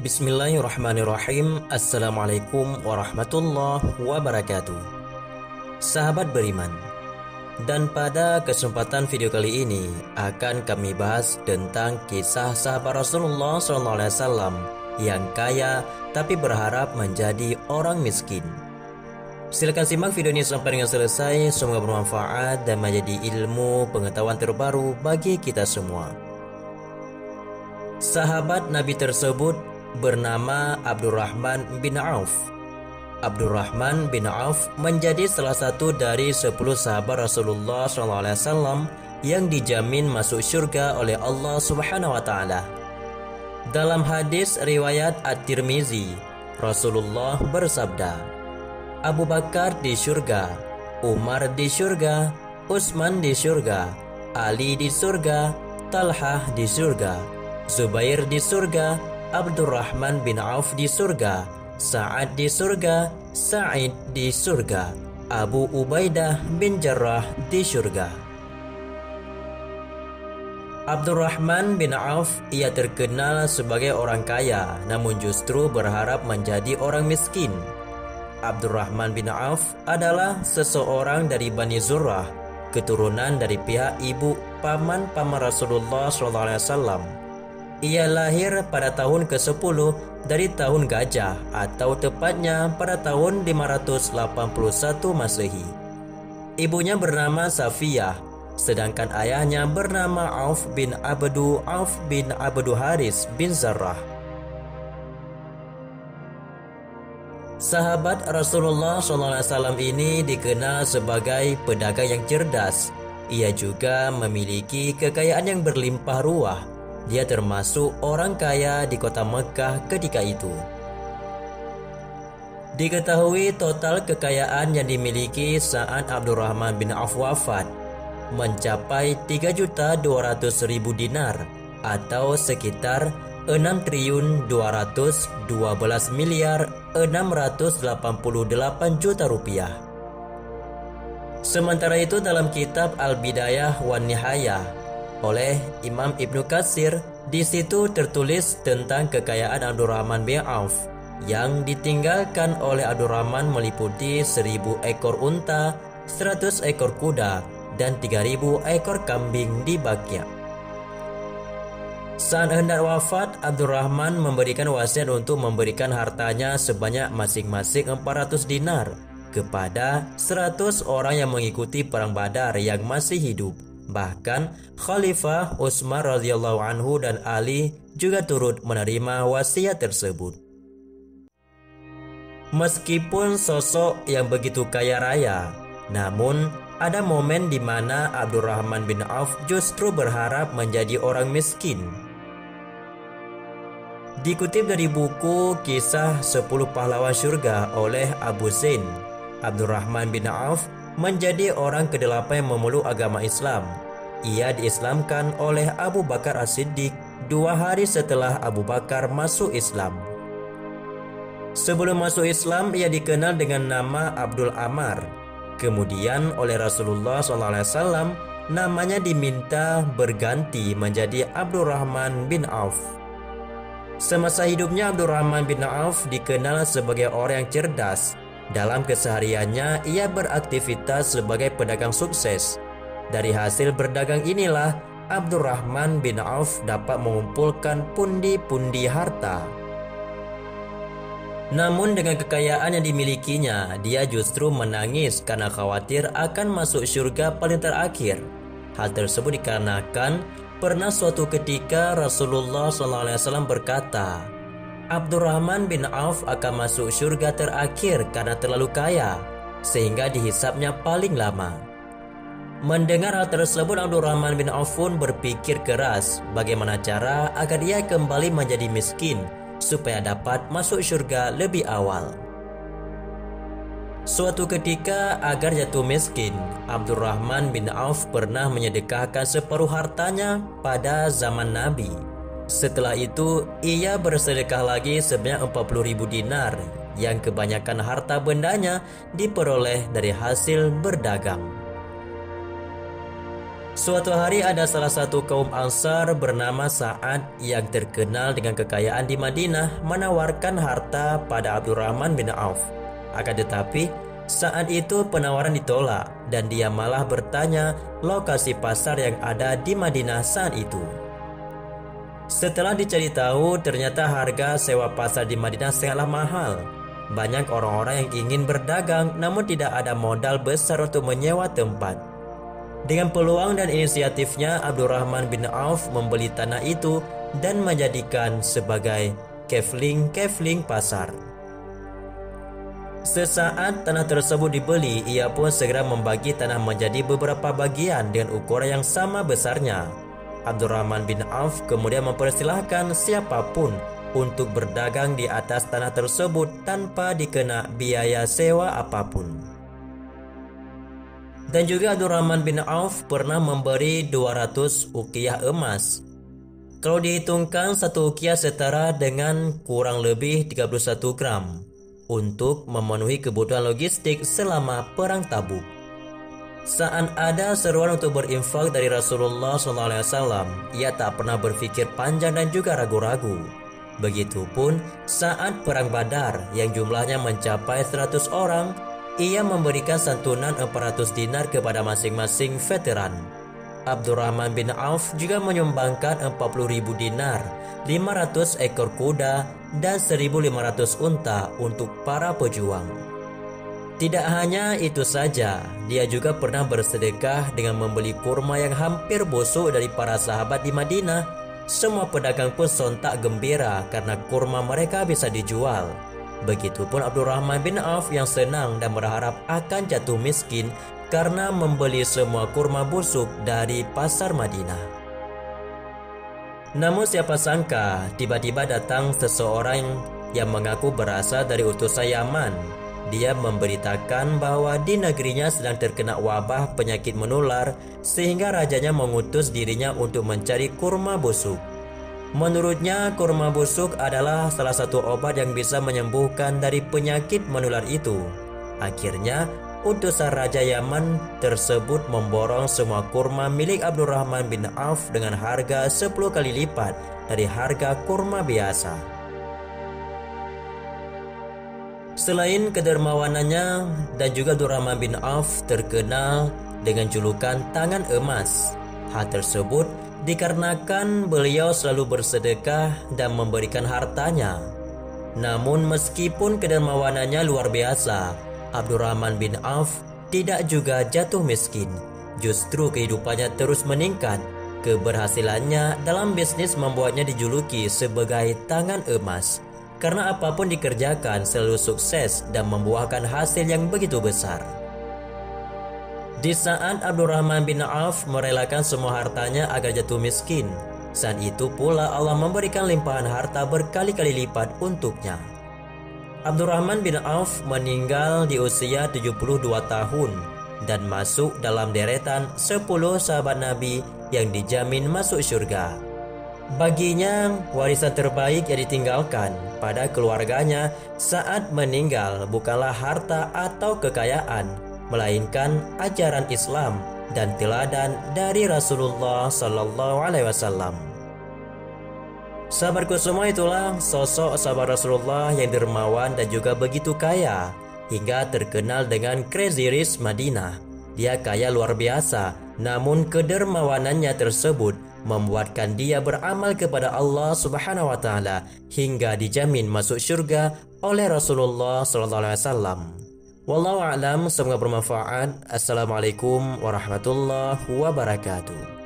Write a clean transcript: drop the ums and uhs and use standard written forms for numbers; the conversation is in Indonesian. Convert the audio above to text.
Bismillahirrahmanirrahim. Assalamualaikum warahmatullahi wabarakatuh. Sahabat beriman, dan pada kesempatan video kali ini akan kami bahas tentang kisah sahabat Rasulullah SAW yang kaya tapi berharap menjadi orang miskin. Silakan simak video ini sampai dengan selesai. Semoga bermanfaat dan menjadi ilmu pengetahuan terbaru bagi kita semua. Sahabat Nabi tersebut bernama Abdurrahman bin Auf. Abdurrahman bin Auf menjadi salah satu dari 10 sahabat Rasulullah SAW yang dijamin masuk surga oleh Allah Subhanahu wa Ta'ala. Dalam hadis riwayat At-Tirmizi, Rasulullah bersabda, Abu Bakar di surga, Umar di surga, Utsman di surga, Ali di surga, Talhah di surga, Zubair di surga, Abdurrahman bin Auf di surga, Sa'ad di surga, Sa'id di surga, Abu Ubaidah bin Jarrah di surga. Abdurrahman bin Auf ia terkenal sebagai orang kaya, namun justru berharap menjadi orang miskin. Abdurrahman bin Auf adalah seseorang dari Bani Zurrah, keturunan dari pihak ibu paman Rasulullah SAW. Ia lahir pada tahun ke-10 dari tahun gajah, atau tepatnya pada tahun 581 Masehi. Ibunya bernama Safiyah, sedangkan ayahnya bernama Auf bin Abdu Haris bin Zarrah. Sahabat Rasulullah SAW ini dikenal sebagai pedagang yang cerdas. Ia juga memiliki kekayaan yang berlimpah ruah. Dia termasuk orang kaya di kota Mekah ketika itu. Diketahui total kekayaan yang dimiliki saat Abdurrahman bin Auf wafat mencapai 3.200.000 dinar atau sekitar 6.212.688 rupiah. Sementara itu dalam kitab Al-Bidayah wan Nihayah oleh Imam Ibnu Katsir, di situ tertulis tentang kekayaan Abdurrahman bin Auf yang ditinggalkan oleh Abdurrahman meliputi 1.000 ekor unta, 100 ekor kuda, dan 3.000 ekor kambing di Baqi'. Saat hendak wafat, Abdurrahman memberikan wasiat untuk memberikan hartanya sebanyak masing-masing 400 dinar kepada 100 orang yang mengikuti perang Badar yang masih hidup. Bahkan Khalifah Utsman radhiyallahu anhu dan Ali juga turut menerima wasiat tersebut. Meskipun sosok yang begitu kaya raya, namun ada momen di mana Abdurrahman bin Auf justru berharap menjadi orang miskin. Dikutip dari buku Kisah 10 Pahlawan Surga oleh Abu Zain, Abdurrahman bin Auf menjadi orang ke-8 yang memeluk agama Islam. Ia diislamkan oleh Abu Bakar As-Siddiq 2 hari setelah Abu Bakar masuk Islam. Sebelum masuk Islam, ia dikenal dengan nama Abdul Ammar. Kemudian oleh Rasulullah SAW, namanya diminta berganti menjadi Abdurrahman bin Auf. Semasa hidupnya, Abdurrahman bin Auf dikenal sebagai orang yang cerdas. Dalam kesehariannya, ia beraktivitas sebagai pedagang sukses. Dari hasil berdagang inilah Abdurrahman bin Auf dapat mengumpulkan pundi-pundi harta. Namun dengan kekayaan yang dimilikinya, dia justru menangis karena khawatir akan masuk surga paling terakhir. Hal tersebut dikarenakan pernah suatu ketika Rasulullah SAW berkata, Abdurrahman bin Auf akan masuk surga terakhir karena terlalu kaya, sehingga dihisapnya paling lama. Mendengar hal tersebut, Abdurrahman bin Auf pun berpikir keras bagaimana cara agar ia kembali menjadi miskin supaya dapat masuk surga lebih awal. Suatu ketika agar jatuh miskin, Abdurrahman bin Auf pernah menyedekahkan separuh hartanya pada zaman Nabi. Setelah itu, ia bersedekah lagi sebanyak 40.000 dinar, yang kebanyakan harta bendanya diperoleh dari hasil berdagang. Suatu hari ada salah satu kaum Ansar bernama Sa'ad yang terkenal dengan kekayaan di Madinah menawarkan harta pada Abdurrahman bin Auf. Akan tetapi saat itu penawaran ditolak dan dia malah bertanya lokasi pasar yang ada di Madinah saat itu. Setelah dicari tahu, ternyata harga sewa pasar di Madinah sangatlah mahal. Banyak orang-orang yang ingin berdagang namun tidak ada modal besar untuk menyewa tempat. Dengan peluang dan inisiatifnya, Abdurrahman bin Auf membeli tanah itu dan menjadikan sebagai kefling pasar. Sesaat tanah tersebut dibeli, ia pun segera membagi tanah menjadi beberapa bagian dengan ukuran yang sama besarnya. Abdurrahman bin Auf kemudian mempersilahkan siapapun untuk berdagang di atas tanah tersebut tanpa dikena biaya sewa apapun. Dan juga Abdurrahman bin Auf pernah memberi 200 uqiyah emas. Kalau dihitungkan, satu uqiyah setara dengan kurang lebih 31 gram untuk memenuhi kebutuhan logistik selama perang Tabuk. Saat ada seruan untuk berinfak dari Rasulullah SAW, ia tak pernah berpikir panjang dan juga ragu-ragu. Begitupun saat perang Badar yang jumlahnya mencapai 100 orang, ia memberikan santunan 400 dinar kepada masing-masing veteran. Abdurrahman bin Auf juga menyumbangkan 40.000 dinar, 500 ekor kuda, dan 1.500 unta untuk para pejuang. Tidak hanya itu saja, dia juga pernah bersedekah dengan membeli kurma yang hampir busuk dari para sahabat di Madinah. Semua pedagang pun sontak gembira karena kurma mereka bisa dijual. Begitupun Abdurrahman bin Auf yang senang dan berharap akan jatuh miskin karena membeli semua kurma busuk dari pasar Madinah. Namun siapa sangka tiba-tiba datang seseorang yang mengaku berasal dari utusan Yaman. Dia memberitakan bahwa di negerinya sedang terkena wabah penyakit menular sehingga rajanya mengutus dirinya untuk mencari kurma busuk. Menurutnya, kurma busuk adalah salah satu obat yang bisa menyembuhkan dari penyakit menular itu. Akhirnya, utusan Raja Yaman tersebut memborong semua kurma milik Abdurrahman bin Auf dengan harga 10 kali lipat dari harga kurma biasa. Selain kedermawanannya, dan juga Abdurrahman bin Auf terkenal dengan julukan tangan emas. Hal tersebut dikarenakan beliau selalu bersedekah dan memberikan hartanya. Namun meskipun kedermawanannya luar biasa, Abdurrahman bin Auf tidak juga jatuh miskin. Justru kehidupannya terus meningkat. Keberhasilannya dalam bisnis membuatnya dijuluki sebagai tangan emas. Karena apapun dikerjakan selalu sukses dan membuahkan hasil yang begitu besar. Di saat Abdurrahman bin Auf merelakan semua hartanya agar jatuh miskin, saat itu pula Allah memberikan limpahan harta berkali-kali lipat untuknya. Abdurrahman bin Auf meninggal di usia 72 tahun dan masuk dalam deretan 10 sahabat Nabi yang dijamin masuk surga. Baginya, warisan terbaik yang ditinggalkan pada keluarganya saat meninggal bukanlah harta atau kekayaan, melainkan ajaran Islam dan teladan dari Rasulullah SAW. Sahabatku semua, itulah sosok sahabat Rasulullah yang dermawan dan juga begitu kaya, hingga terkenal dengan Crazy Rich Madinah. Dia kaya luar biasa, namun kedermawanannya tersebut membuatkan dia beramal kepada Allah Subhanahu wa taala hingga dijamin masuk surga oleh Rasulullah SAW. Wallahu a'lam, semoga bermanfaat. Assalamualaikum warahmatullahi wabarakatuh.